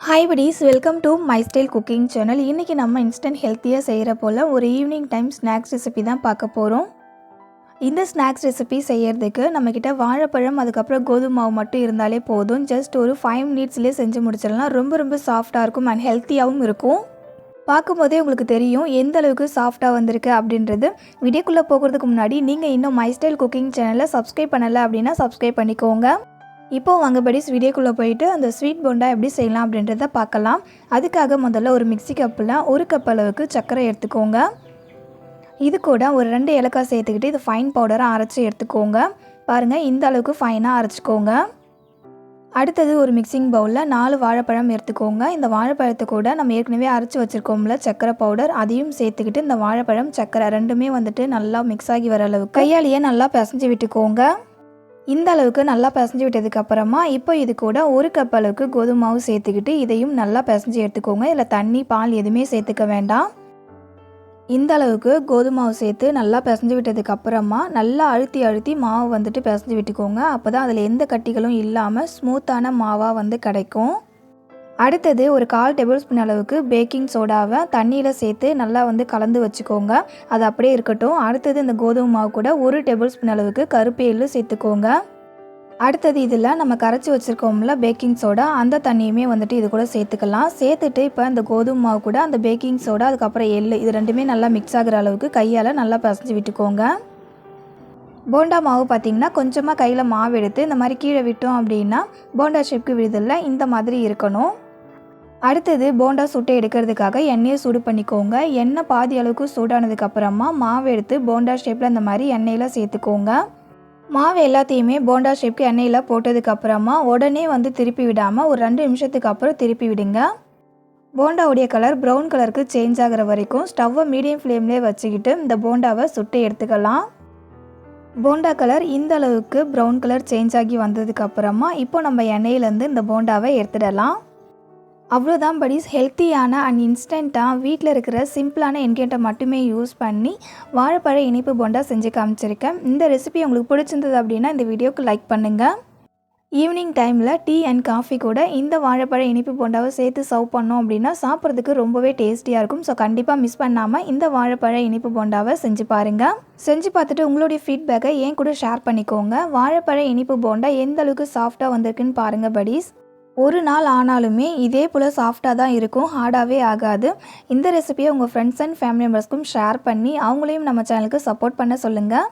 Hi buddies, welcome to my style cooking channel. இன்றைக்கி நம்ம instant ஹெல்த்தியாக செய்கிற போல் ஒரு ஈவினிங் டைம் ஸ்நாக்ஸ் ரெசிபி தான் பார்க்க போகிறோம். இந்த ஸ்நாக்ஸ் ரெசிபி செய்கிறதுக்கு நம்மக்கிட்ட வாழைப்பழம் அதுக்கப்புறம் கோதுமை மாவு மட்டும் இருந்தாலே போதும். ஜஸ்ட் ஒரு 5 மினிட்ஸ்லேயே செஞ்சு முடிச்சிடலாம். ரொம்ப சாஃப்டாக இருக்கும் அண்ட் ஹெல்த்தியாகவும் இருக்கும். பார்க்கும்போதே உங்களுக்கு தெரியும் எந்த அளவுக்கு சாஃப்டாக வந்திருக்கு அப்படின்றது. வீடியோக்குள்ளே போகிறதுக்கு முன்னாடி நீங்கள் இன்னும் மை ஸ்டைல் குக்கிங் சேனலை சப்ஸ்கிரைப் பண்ணலை அப்படின்னா சப்ஸ்கிரைப் பண்ணிக்கோங்க. இப்போது வாங்க buddies, வீடியோக்குள்ளே போயிட்டு அந்த ஸ்வீட் போண்டா எப்படி செய்யலாம் அப்படின்றத பார்க்கலாம். அதுக்காக முதல்ல ஒரு மிக்ஸி கப்பில் 1 கப் அளவுக்கு சர்க்கரை எடுத்துக்கோங்க. இது கூட ஒரு 2 ஏலக்காய் சேர்த்துக்கிட்டு இது ஃபைன் பவுடராக அரைச்சி எடுத்துக்கோங்க. பாருங்கள், இந்த அளவுக்கு ஃபைனாக அரைச்சிக்கோங்க. அடுத்தது ஒரு மிக்சிங் பவுலில் 4 வாழைப்பழம் எடுத்துக்கோங்க. இந்த வாழைப்பழத்தை கூட நம்ம ஏற்கனவே அரைச்சி வச்சுருக்கோம்ல சர்க்கரை பவுடர், அதையும் சேர்த்துக்கிட்டு இந்த வாழைப்பழம் சர்க்கரை ரெண்டுமே நல்லா மிக்ஸ் ஆகி வர அளவுக்கு கையாலேயே நல்லா பிசைஞ்சு விட்டுக்கோங்க. இந்த அளவுக்கு நல்லா பிசைஞ்சு விட்டதுக்கப்புறமா இப்போ இது கூட 1 கப் அளவுக்கு கோதுமை மாவு சேர்த்துக்கிட்டு இதையும் நல்லா பிசைஞ்சு எடுத்துக்கோங்க. இதில் தண்ணி பால் எதுவுமே சேர்த்துக்க வேண்டாம். இந்த அளவுக்கு கோதுமை மாவு சேர்த்து நல்லா பிசைஞ்சு விட்டதுக்கப்புறமா நல்லா அழுத்தி மாவு பிசைஞ்சு விட்டுக்கோங்க. அப்போ தான் அதில் எந்த கட்டிகளும் இல்லாமல் ஸ்மூத்தான மாவாக கிடைக்கும். அடுத்தது ஒரு 1/4 டேபிள் ஸ்பூன் அளவுக்கு பேக்கிங் சோடாவை தண்ணியில் சேர்த்து நல்லா கலந்து வச்சுக்கோங்க. அது அப்படியே இருக்கட்டும். அடுத்தது இந்த கோதுமை மாவு கூட 1 டேபிள் ஸ்பூன் அளவுக்கு கருப்பு எள்ளு சேர்த்துக்கோங்க. அடுத்தது இதில் நம்ம கரைச்சி வச்சுருக்கோம்ல பேக்கிங் சோடா, அந்த தண்ணியுமே இது கூட சேர்த்துக்கலாம். சேர்த்துட்டு இப்போ இந்த கோதுமை மாவு கூட அந்த பேக்கிங் சோடா அதுக்கப்புறம் எள்ளு இது ரெண்டுமே நல்லா மிக்ஸ் ஆகிற அளவுக்கு கையால் நல்லா பிசைஞ்சு விட்டுக்கோங்க. போண்டா மாவு பார்த்திங்கன்னா கொஞ்சமாக கையில் மாவு எடுத்து இந்த மாதிரி கீழே விட்டோம் அப்படின்னா போண்டா ஷேப்க்கு விடுதில்ல, இந்த மாதிரி இருக்கணும். அடுத்தது போண்டா சுட்டு எடுக்கிறதுக்காக எண்ணெயை சூடு பண்ணிக்கோங்க. எண்ணெய் பாதி அளவுக்கு சூடானதுக்கப்புறமா மாவு எடுத்து போண்டா ஷேப்பில் இந்த மாதிரி எண்ணெயில் சேர்த்துக்கோங்க. மாவு எல்லாத்தையுமே போண்டா ஷேப்க்கு எண்ணெயில் போட்டதுக்கப்புறமா உடனே திருப்பி விடாமல் ஒரு 2 நிமிஷத்துக்கு அப்புறம் திருப்பி விடுங்க. போண்டாவுடைய கலர் ப்ரௌன் கலருக்கு சேஞ்ச் ஆகிற வரைக்கும் ஸ்டவ்வை மீடியம் ஃப்ளேம்லேயே வச்சுக்கிட்டு இந்த போண்டாவை சுட்டு எடுத்துக்கலாம். போண்டா கலர் இந்த அளவுக்கு ப்ரௌன் கலர் சேஞ்ச் ஆகி வந்ததுக்கப்புறமா இப்போ நம்ம எண்ணெயிலேருந்து இந்த போண்டாவை எடுத்துடலாம். அவ்வளோதான் buddies, ஹெல்த்தியான அண்ட் இன்ஸ்டண்ட்டாக வீட்டில் இருக்கிற சிம்பிளான இன்கிரியன்ட்டை மட்டுமே யூஸ் பண்ணி வாழைப்பழ இனிப்பு போண்டா செஞ்சு காமிச்சிருக்கேன். இந்த ரெசிபி உங்களுக்கு பிடிச்சிருந்தது அப்படின்னா இந்த வீடியோக்கு லைக் பண்ணுங்கள். ஈவினிங் டைமில் டீ அண்ட் காஃபி கூட இந்த வாழைப்பழ இனிப்பு போண்டாவை சேர்த்து சர்வ் பண்ணோம் அப்படின்னா சாப்பிட்றதுக்கு ரொம்பவே டேஸ்டியாக இருக்கும். ஸோ கண்டிப்பாக மிஸ் பண்ணாமல் இந்த வாழைப்பழ இனிப்பு போண்டாவை செஞ்சு பாருங்கள். செஞ்சு பார்த்துட்டு உங்களுடைய ஃபீட்பேக்கை என் கூட ஷேர் பண்ணிக்கோங்க. வாழைப்பழ இனிப்பு போண்டா எந்த அளவுக்கு சாஃப்டாக வந்திருக்குன்னு பாருங்கள் buddies. ஒரு நாள் ஆனாலுமே இதே போல் சாஃப்டாக தான் இருக்கும், ஹார்டாகவே ஆகாது. இந்த ரெசிபியை உங்கள் ஃப்ரெண்ட்ஸ் அண்ட் ஃபேமிலி மெம்பர்ஸ்க்கும் ஷேர் பண்ணி அவங்களையும் நம்ம சேனலுக்கு சப்போர்ட் பண்ண சொல்லுங்கள்.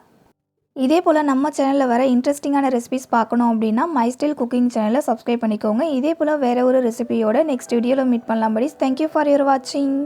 இதே போல் நம்ம சேனலில் வர இன்ட்ரெஸ்டிங்கான ரெசிபிஸ் பார்க்கணும் அப்படின்னா மை ஸ்டைல் குக்கிங் சேனலை சப்ஸ்கிரைப் பண்ணிக்கோங்க. இதே போல் வேறு ஒரு ரெசிபியோட நெக்ஸ்ட் வீடியோவில் மீட் பண்ணலாம் buddies. தேங்க்யூ ஃபார் யுவர் வாட்சிங்.